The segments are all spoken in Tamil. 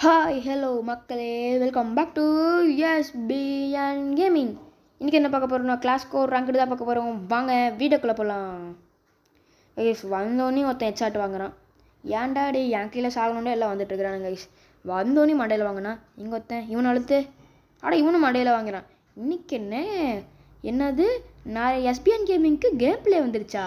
ஹாய் ஹலோ மக்களே, welcome back to SPN gaming. இன்றைக்கி என்ன பார்க்க போகிறோம்னா கிளாஸ் கோர் ரேங்க்டு தான் பார்க்க போகிறோம். வாங்க வீடியோக்குள்ளே போகலாம். கைஸ் வந்தோடனே ஒருத்தன் ஹெட்ஷாட் வாங்குறான். ஏன்டா டே என் கீழே சாகணுன்னு எல்லாம் வந்துட்டுருக்குறானுங்க கைஸ். வந்தோடனே மண்டையில் வாங்கினான். இங்கே ஒருத்தன் இவனை அழுத்து இவனும் மண்டையில் வாங்குறான். இன்றைக்கி என்னது நான் எஸ்பிஎன் கேமிங்க்கு கேம் பிளே வந்துருச்சா?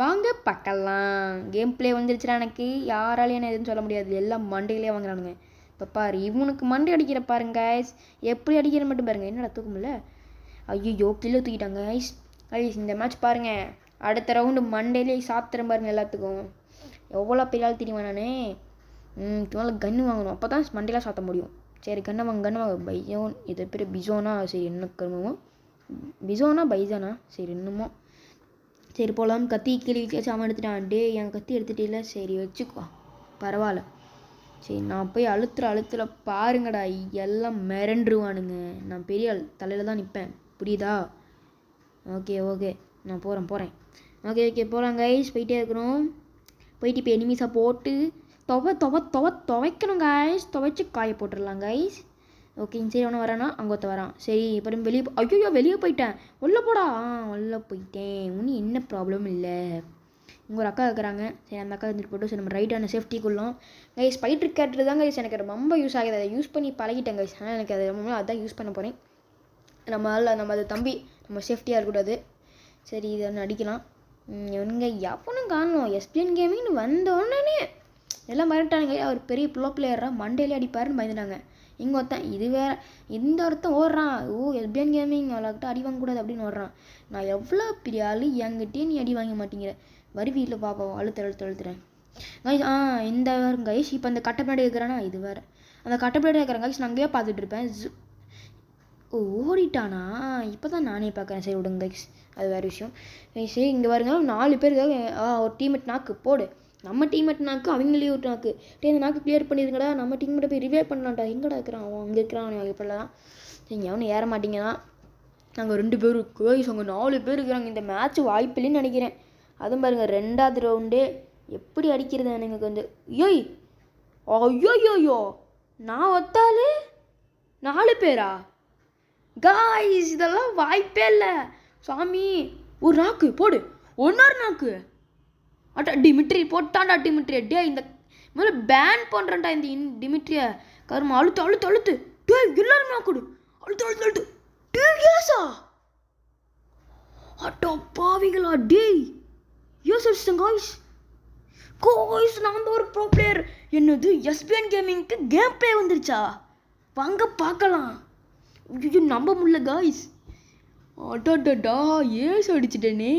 வாங்க பார்க்கலாம். கேம் பிளே வந்துருச்சுடா. எனக்கு யாராலையும் என்ன எதுவும் சொல்ல முடியாது. எல்லாம் மண்டையிலே வாங்குறானுங்க. இப்போ பாரு, இவனுக்கு மண்டை அடிக்கிற பாருங்க கைஸ். எப்படி அடிக்கிற மட்டும் பாருங்கள். என்னடா தூக்கமில்ல? ஐயோ கீழே தூக்கிட்டாங்க கைஸ். கைஸ் இந்த மேட்ச் பாருங்கள். அடுத்த ரவுண்டு மண்டையிலே சாப்பிட்றேன் பாருங்கள் எல்லாத்துக்கும். எவ்வளோ பெரிய ஆள் தெரியுமா நான்? மேலே கன்று வாங்கணும், அப்போ தான் மண்டையெல்லாம் சாத்த முடியும். சரி கன்று வாங்க. பைஜோன் இது பேர் பிசோனா? சரி என்ன கருமோ பிசோனா பைஜானா? சரி என்னமோ சரி போகலாம். கத்தி கிளி அவன் எடுத்துட்டான். டே என் கத்தி எடுத்துட்டே. சரி வச்சுக்கோ, பரவாயில்ல. சரி நான் போய் அழுத்துற பாருங்கடா, எல்லாம் மிரண்டுருவானுங்க. நான் பெரிய தலையில் தான் நிற்பேன், புரியுதா? ஓகே நான் போகிறேன். ஓகே போகலாம் கைஸ். போயிட்டே இருக்கிறோம். போயிட்டு இப்போ எனிமீஸை போட்டு துவைக்கணும் கைஸ். துவைச்சி காய போட்டுடலாம் கைஸ். ஓகே சரி ஒன்று வரானா? அங்கே ஒருத்த வரான். சரி இப்போ வெளியே வெளியே போயிட்டேன். உள்ளே போடா. உள்ளே போயிட்டேன். ஒன்றும் என்ன ப்ராப்ளம் இல்லை. இங்கே ஒரு அக்கா இருக்கிறாங்க. சரி அந்த அக்கா வந்துட்டு போட்டு சரி நம்ம ரைட்டான சேஃப்டிக்குள்ளோம் கைஸ். ஸ்பைட்ரு கேட்டு தான் கைஸ் எனக்கு ரொம்ப யூஸ் ஆகுது. அதை யூஸ் பண்ணி பழகிட்டேன் கைஸ். ஆனால் எனக்கு அது ரொம்ப அதான் யூஸ் பண்ண போகிறேன். நம்ம அது தம்பி நம்ம சேஃப்டியாக இருக்கக்கூடாது. சரி இதை ஒன்று அடிக்கலாம். இவனுங்க எவனும் காணணும். எஸ்பிஎன் கேமிங்னு வந்தோடனே எல்லாம் மறந்துட்டானுங்க. அவர் பெரிய ப்ளோ பிளேயராக மண்டையிலே அடிப்பாருன்னு பயந்துட்டாங்க. இங்கே ஒருத்தன் இது வேறு இந்த ஒருத்தன் ஓடுறான். எஸ்பிஎன் கேமிங் அவ்வளோக்கிட்ட அடி வாங்கக்கூடாது அப்படின்னு ஓடுறான். நான் எவ்வளோ பெரிய ஆள், என்கிட்டே நீ அடி வாங்க மாட்டேங்கிற. வரி வீட்டில் பார்ப்போம். அழுத்துறேன் கைஸ். இந்த கைஸ் இப்போ அந்த கட்டப்பேடை இருக்கிறானா? இது வேறு அந்த கட்டப்பேடை இருக்கிறேன் கைஸ். நான் அங்கேயே பார்த்துட்டு இருப்பேன். ஓடிட்டானா? இப்போ தான் நானே பார்க்குறேன். சரி விடுங்க கைஸ், அது வேறு விஷயம். சரி இங்கே பாருங்க 4 பேருக்காக ஒரு டீம்மேட் நாக்கு போடு. நம்ம டீம்மேட் நாக்கு அவங்களே ஒரு நாக்கு. இந்த நாக்கு கிளியர் பண்ணிடுங்கடா. நம்ம டீம்மேட்டை போய் ரிவே பண்ணலாம்டா. எங்கடா இருக்கிறான்? அவன் அங்கே இருக்கிறான். இப்படிலாம் நீங்கள் அவனு ஏற மாட்டீங்கன்னா நாங்கள் 2 பேர் கைஸ். அங்கே 4 பேர் இருக்கிறாங்க. இந்த மேட்ச் வாய்ப்பில்லைன்னு நினைக்கிறேன். அதுவும் பாருங்கள் 2வது ரவுண்டே எப்படி அடிக்கிறது எனக்கு வந்து. ஐயோ நான் ஒத்தாலே 4 பேரா காய்ஸ்? இதெல்லாம் வாய்ப்பே இல்லை சாமி. ஒரு நாக்கு போடு. ஒன்னொரு நாக்கு டிமிட்ரி போட்டான்டா. டிமிட்ரியா டே இந்த மேலே பேன் பண்ணுறேன்டா இந்த டிமிட்ரியா. கருமா அழுத்து டே எல்லாரும் நாக்குடு. அழுத்து டே ஏசா அட்டோ பாவிகளா டே. யூஸ் அடிச்சிட்டேன் காய்ஸ். நான் வந்து ஒரு ப்ரோ பிளேயர். என்னது எஸ்பிஎன் கேமிங்க்கு கேம் பிளே வந்துருச்சா? வாங்க பார்க்கலாம். ஐயோ நம்ப முடியல காய்ஸ். அடாடா ஏஸ் அடிச்சிட்டேனே.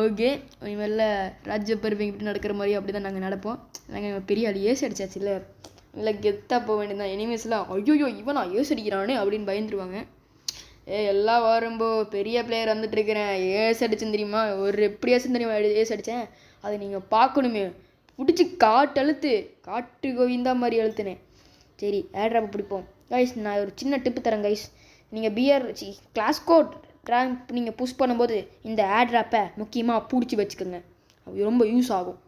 ஓகே இனிமேல் ராஜ்ய பருவம் இப்படி நடக்கிற மாதிரி அப்படி தான் நாங்கள் நடப்போம். நாங்கள் பெரிய ஆள் ஏஸ் அடிச்சாச்சு இல்லை கெத்தாக போக வேண்டியதான். எனிமேஸ்லாம் ஐயோ இவனா ஏஸ் அடிக்கிறானே அப்படின்னு பயந்துருவாங்க. எல்லாம் வரும்போது பெரிய பிளேயர் வந்துட்டுருக்கிறேன். ஏஸ் அடிச்சேன் தெரியுமா? ஒரு எப்படியாச்சும் தெரியுமா ஏஸ் அடித்தேன். அதை நீங்கள் பார்க்கணுமே. பிடிச்சி காட்டு கோவிந்தா மாதிரி அழுத்தினேன். சரி ஏட்ராப்பை பிடிப்போம் கைஸ். நான் ஒரு சின்ன டிப்பு தரேன் கைஸ். நீங்கள் கிளாஸ் கோட் ரேங்க் நீங்கள் புஷ் பண்ணும்போது இந்த ஏட்ராப்பை முக்கியமாக பிடிச்சி வச்சுக்கோங்க. அது ரொம்ப யூஸ் ஆகும்.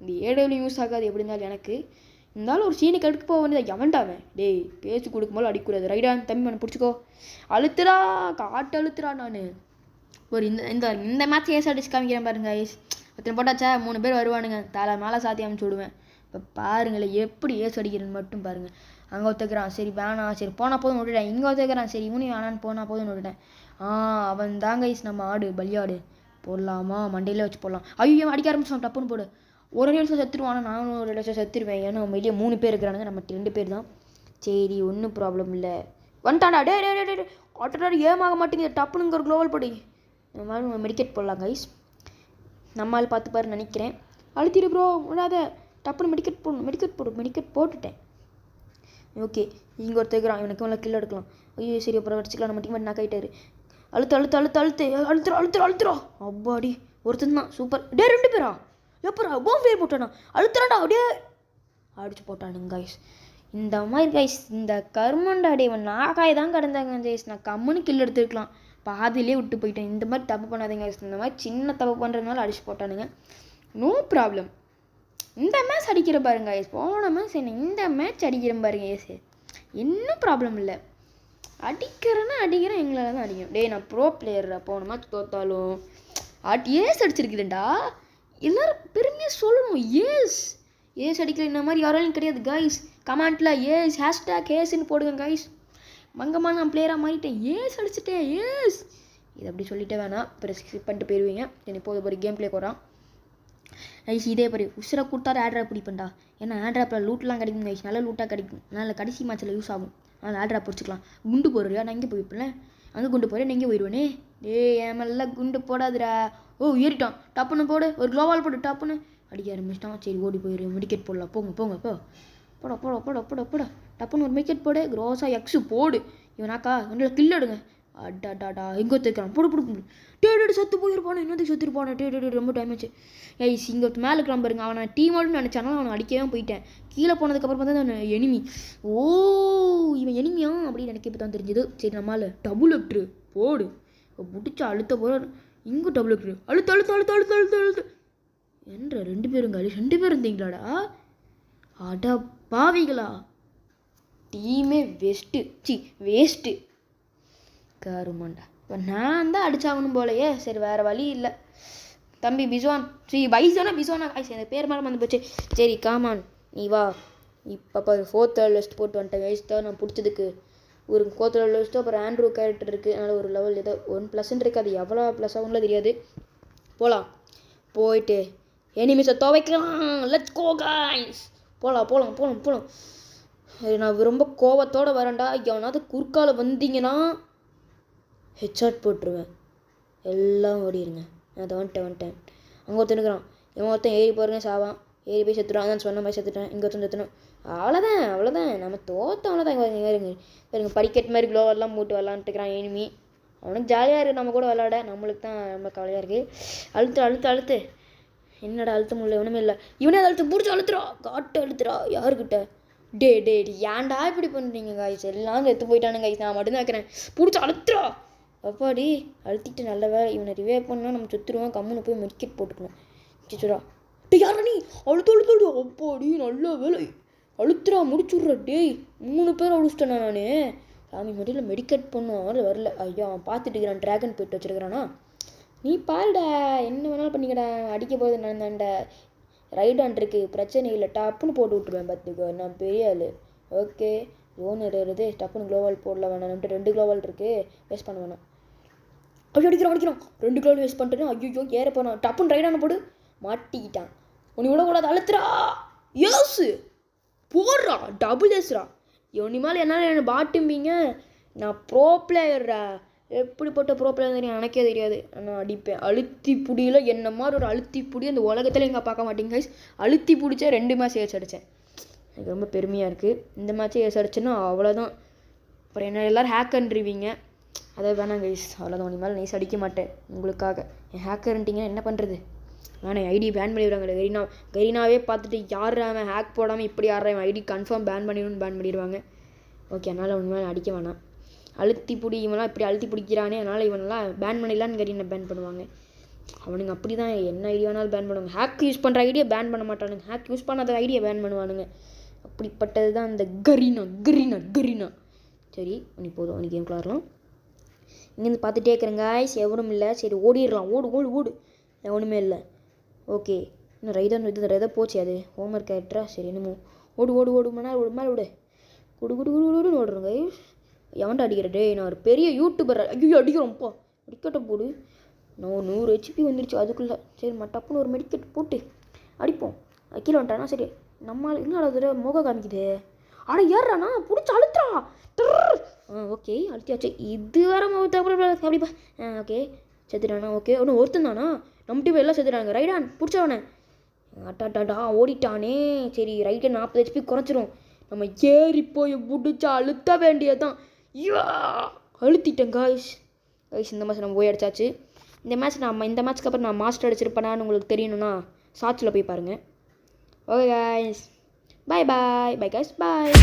இந்த ஏடபிள்யூ யூஸ் ஆகாது எப்படி இருந்தாலும் எனக்கு. இருந்தாலும் ஒரு சீனுக்கு எடுக்க போக வேண்டியதை எவன்டாவேன். டேய் பேச்சு கொடுக்கும்போது அடிக்கூடாது. ரைடா தம்பி மண்ணை பிடிச்சிக்கோ. அழுத்துறா அழுத்துறா. நான் ஒரு இந்த மேட்ச் ஏஸ் அடிச்சு காமிக்கிறேன் பாருங்க ஐஸ். ஒருத்தனை போட்டாச்சா 3 பேர் வருவானுங்க. தலை மேலே சாத்தி அமைச்சு விடுவேன். இப்போ பாருங்களேன் எப்படி ஏஸ் அடிக்கிறேன்னு மட்டும் பாருங்கள். அங்கே ஒத்துக்கிறான். சரி வேணாம். சரி போனால் போதும் விட்டுட்டேன். இங்கே ஒத்துக்கிறான். சரி இவனையும் வேணான்னு போனால் போதும் விட்டுட்டேன். அவன் தாங்க ஐஸ் நம்ம ஆடு பலியாடு. போடலாமா? மண்டையில் வச்சு போடலாம். ஐயோ அடிக்க ஆரம்பிச்சோம். டப்புன்னு போடு. ஒரு நிமிஷம் செத்துருவானா? நானும் ஒரு நிமிஷம் செத்துருவேன். ஏன்னா வெளியே 3 பேர் இருக்கிறானுங்க. நம்ம 2 பேர் தான். சரி ஒன்றும் ப்ராப்ளம் இல்லை. வந்துட்டாண்டா. டே ஆட்டோட ஏமாக மாட்டேங்குது. டப்புனுங்க ஒரு குளோவல் படி. இந்த மாதிரி நம்ம மெடிக்கெட் போடலாம் கைஸ். நம்மளால் பார்த்து பாரு நினைக்கிறேன். அழுத்திடு ப்ரோ விடாத. டப்புன்னு மெடிக்கெட் போட்டுட்டேன். ஓகே இங்கே ஒருத்தருக்கிறான். இவனுக்கு மேலே கில் எடுக்கலாம். ஐயோ சரி அப்புறம் வச்சுக்கலாம். நம்ம டீம் நாக் ஆகிட்டாரு. அழுத்துறோம். அப்பாடி ஒருத்தன் தான். சூப்பர். டே 2 பேரா? எப்பரா போம்பேர் போட்டானா? அழுத்துறான்டா. அப்படியே அடிச்சு போட்டானுங்க கைஸ். இந்த மாதிரி கைஸ் இந்த கருமண்டாடி இவன் நாகாய் தான் கிடந்தாங்க கைஸ். நான் கம்முன்னு கில் எடுத்துருக்கலாம். பாதியிலே விட்டு போயிட்டேன். இந்த மாதிரி தப்பு பண்ணாதீங்க கைஸ். இந்த மாதிரி சின்ன தப்பு பண்ணுறதுனால அடிச்சு போட்டானுங்க. No problem. இந்த மேட்ச் அடிக்கிற பாருங்க guys. போன மேட்ச் என்ன இந்த மேட்ச் அடிக்கிற பாருங்க guys. இன்னும் ப்ராப்ளம் இல்லை. அடிக்கிறேன் எங்களால் தான் அடிக்கணும். டேய் நான் ப்ரோ பிளேயர்ரா. போன மேட்ச் தோத்தாலும் ஏஸ் அடிச்சிருக்கிறேன்டா. எல்லோரும் பெருமையாக சொல்லணும். ஏஸ் அடிக்கிற இந்த மாதிரி யாராலும் கிடையாது கைஸ். கமெண்ட்டில் #ஏஸ்ன்னு போடுங்க கைஸ். மங்கமாக நான் பிளேயராக மாறிட்டேன். ஏஸ் அடிச்சிட்டேன். இது அப்படி சொல்லிட்டே வேணாம். அப்புறம் ஸ்கிப் பண்ணிட்டு போயிடுவீங்க. எனக்கு போது ஒரு கேம் பிளே போகிறான் கைஸ். இதே மாதிரி உசுரை கொடுத்தாரு ஆட்ராப் பிடிப்பேன்டா. ஏன்னா ஆட்ராப்பில் லூட்லாம் கிடைக்கும் கைஸ். நல்ல லூட்டாக கிடைக்கும். நல்ல கடைசி மேட்ச்சில் யூஸ் ஆகும். அதனால் ஆட்ராப் பிடிச்சிக்கலாம். குண்டு போடுறியா? நான் இங்கே போயிருப்பேன். அங்கே குண்டு போகிறேன். நான் இங்கே போயிடுவேனே. என் மேலே குண்டு போடாதுடா. ஏறிட்டான். டப்புன்னு போடு. ஒரு க்ளோவால் போடு. டப்புன்னு அடிக்க ஆரம்பிச்சிட்டான். சரி ஓடி போயிடு. மெடிக்கெட் போடலாம். போங்க போட டப்புன்னு ஒரு மெடிக்கெட் போடு. க்ரோஸா எக்ஸு போடு. இவனாக்கா ஒன்றில் கில் எடுங்க. அடாடாடா எங்கே ஒத்துக்கிறான். போடு டேடு செத்து போயிருப்பானே. இன்னொரு செத்துருப்பானே. டேடு ரொம்ப டைம் ஆச்சு. இங்கே மேலே இருக்கிறான் பாருங்க. அவனை டீமோடு நினச்சானா அவனை அடிக்கவே போயிட்டேன். கீழே போனதுக்கப்புறம் பார்த்தா அவன் எனிமி. இவன் எனிமியா அப்படின்னு எனக்கு இப்போ தான் தெரிஞ்சுது. சரி நம்மளால் டபுள் எப்ட்ரு போடு. முடிச்சா அழுத்த போகிற. இங்கே டபுள் எப்ட்ரு அழுத்த என்ற 2 பேரும் காலி. 2 பேரும் இருந்தீங்களாடா? அடா பாவிகளா. டீமே வேஸ்ட்டு கருமாண்டா. இப்போ நான் தான் அடிச்சாகணும் போலையே. சரி வேறு வழி இல்லை. தம்பி பிசோனா எனக்கு பேர் மேலே வந்து போச்சு. சரி காமான் நீ வா. இப்போ 4th லெஸ்ட் போட்டு வந்துட்டேன் கைஸ். தான் நான் பிடிச்சதுக்கு ஒரு 4th லெஸ்ட்டு. அப்புறம் ஆண்ட்ரூ கேரக்டர் இருக்குது. அதனால் ஒரு லெவல் ஏதோ 1+ இருக்குது. அது எவ்வளோ ப்ளஸ் ஆகும்லாம் தெரியாது. போகலாம். போயிட்டு எனிமிஸை துவைக்கலாம். Let's go guys. போகலாம். நான் ரொம்ப கோவத்தோடு வரேன்டா. எவனாவது குறுக்கால வந்தீங்கன்னா ஹெட்ஷாட் போட்டுருவேன். எல்லாம் ஓடிடுங்க. நான் அதை வந்துட்டேன். அங்கே ஒருத்தனுக்குறான். இவன் ஒருத்தன் ஏறி போகிறேங்க சாவான். ஏறி போய் செத்துறான். அதான் சொன்ன மாதிரி செத்துட்டேன். இங்கே ஒருத்தன் செத்துனோம். அவ்வளோதான் நம்ம தோற்ற அவ்வளோதான். இருங்க படிக்கட்டு மாதிரி க்ளோவெல்லாம் மூட்டு விளாண்டுக்கிறான் எனிமி. அவனுக்கு ஜாலியாக இருக்குது நம்ம கூட விளாட. நம்மளுக்கு தான் ரொம்ப கவலையாக இருக்குது. அழுத்து என்னடா அழுத்த முடியல. ஒன்றுமே இல்லை. இவனே அழுத்து பிடிச்சி அழுத்துறா. யாருக்கிட்ட? டே ஏன்டா இப்படி பண்ணுறீங்க காய்ஸ்? எல்லாம் செத்து போயிட்டானுங்க காய்ஸ். நான் மட்டும்தான் வைக்கிறேன். பிடிச்சி அழுத்துறா. அப்பாடி அழுத்திட்டு நல்ல வேலை. இவனை ரிவே பண்ணால் நம்ம சுற்றுருவோம். கம்முன்னு போய் மெடிக்கெட் போட்டுக்கணும். சிச்சுரா டே யாரா நீ? அழுத்து அப்பாடி நல்ல வேலை. அழுத்துறா முடிச்சுட்றா. டேய் 3 பேர் அழுச்சிட்டேண்ணா நான். சாமி மடியில் மெடிக்கெட் பண்ணும். வரல. ஐயா அவன் பார்த்துட்டு இருக்கிறான். ட்ராகன் போயிட்டு வச்சுருக்கிறானா? நீ பாருடா. என்ன வேணாலும் பண்ணிக்கடா. அடிக்க போகிறது நான் தான்டா. ரைட் ஹேண்ட் இருக்குது. பிரச்சனை இல்லை. டப்புன்னு போட்டு விட்ருவேன். பார்த்துக்கோ நான் பெரிய ஆள். ஓகே ஜோன் இருக்குது. டப்புன்னு க்ளோவால் போடல வேணாம். நம்மகிட்ட 2 க்ளோவால் இருக்குது. வேஸ்ட் பண்ண வேணாம். ஐயோ அடிக்கிறான். 2 க்ளோவால் வேஸ்ட் பண்ணிட்டேன். ஐயோ ஏற போனான். டப்புன்னு ரைட் ஹேண்ட் போடு. மாட்டிக்கிட்டான். உனி விடக்கூடாது. அழுத்துறா. போடுறா. Double Ezra. இவனிமால் என்னால் என்ன பாட்டும்பீங்க. நான் ப்ரோ பிளேயர்ரா. எப்படிப்பட்ட ப்ரோ பிளேயர் தெரியும் எனக்கே தெரியாது. நான் அடிப்பேன். அழுத்தி புடியில் என்ன மாதிரி ஒரு அழுத்தி புடி அந்த உலகத்தில் எங்கே பார்க்க மாட்டேங்க கைஸ். அழுத்தி பிடிச்சா 2 மேட்ச் ஏஸ் அடித்தேன். எனக்கு ரொம்ப பெருமையாக இருக்குது. இந்த மேட்ச்சே ஏஸ் அடிச்சேன்னா அவ்வளோதான். அப்புறம் என்ன எல்லோரும் ஹேக்கன்றிவீங்க. அதை வேணாம் கைஸ். அவ்வளோதான். உனி மேலே நைஸ் அடிக்க மாட்டேன் உங்களுக்காக. என் ஹேக்கர்ன்ட்டிங்கன்னா என்ன பண்ணுறது? ஆனால் ஐடி பேன் பண்ணிடுவாங்க. கரீனாவே பார்த்துட்டு யார் அவன் ஹேக் போடாமல் இப்படி ஆடுறான் ஐடி கன்ஃபார்ம் பேன் பண்ணிடுவாங்க. ஓகே அதனால் உண்மையாக அடிக்க வேணாம். அழுத்தி பிடி. இவனெலாம் இப்படி அழுத்தி பிடிக்கிறானே. அதனால் இவனெல்லாம் பேன் பண்ணிடலான்னு கரீனை பேன் பண்ணுவாங்க. அவனுங்க அப்படி தான் என்ன ஐடியா வேணாலும் பேன் பண்ணுவாங்க. ஹேக் யூஸ் பண்ணுற ஐடியா பேன் பண்ண மாட்டானுங்க. ஹேக் யூஸ் பண்ணாத ஐடியா பேன் பண்ணுவானுங்க. அப்படிப்பட்டது தான் இந்த கரீனா. சரி நீ போதும். நீ கேம் விளாட்லாம். இங்கேருந்து பார்த்துட்டே இருக்கிறேங்க காய்ஸ். எவனும் இல்லை. சரி ஓடிடலாம். ஓடு. எவனுமே இல்லை. ஓகே இன்னும் ரைதான் போச்சு. அது ஹோம்ஒர்க் கேரக்டரா? சரி என்னமோ ஓடு மேலே விடு. குடுன்னு ஓடுறோங்க. எவன்ட்டு அடிக்கிற? டே நான் ஒரு பெரிய யூடியூபர். ஐயோ அடிக்கிறோம்ப்பா. மெடிக்கெட்டை போடு. நான் 100 HP வந்துருச்சு அதுக்குள்ளே. சரி டப்புன்னு ஒரு மெடிக்கெட் போட்டு அடிப்போம். கீழே வந்துட்டானா? சரி நம்மளால் இன்னும் தடவை முக காமிக்குது. ஆனால் ஏறானா பிடிச்சி அழுத்துறா. ஓகே அழுத்தியாச்சு. இது வேற அப்படிப்பா. ஓகே செத்துட்டானா? ஓகே ஒன்று ஒருத்தன் தானா? நம்ம டீம் எல்லாம் செத்துட்டாங்க. ரைடான் பிடிச்சவனே. அட்டாட்டாடா ஓடிட்டானே. சரி ரைட்டை 40 HP குறைச்சிரும். நம்ம ஏறி போய் பிடிச்சா அழுத்த வேண்டியதுதான். அழுத்திட்டேன் காய்ஸ். இந்த மேட்ச் நம்ம போய் அடிச்சாச்சு. இந்த மேட்ச்க்கு அப்புறம் நான் மாஸ்டர் அடிச்சிருப்பேனான்னு உங்களுக்கு தெரியணும்னா ஷார்ட்ஸில் போய் பாருங்கள். Okay guys. Bye guys. பாய்.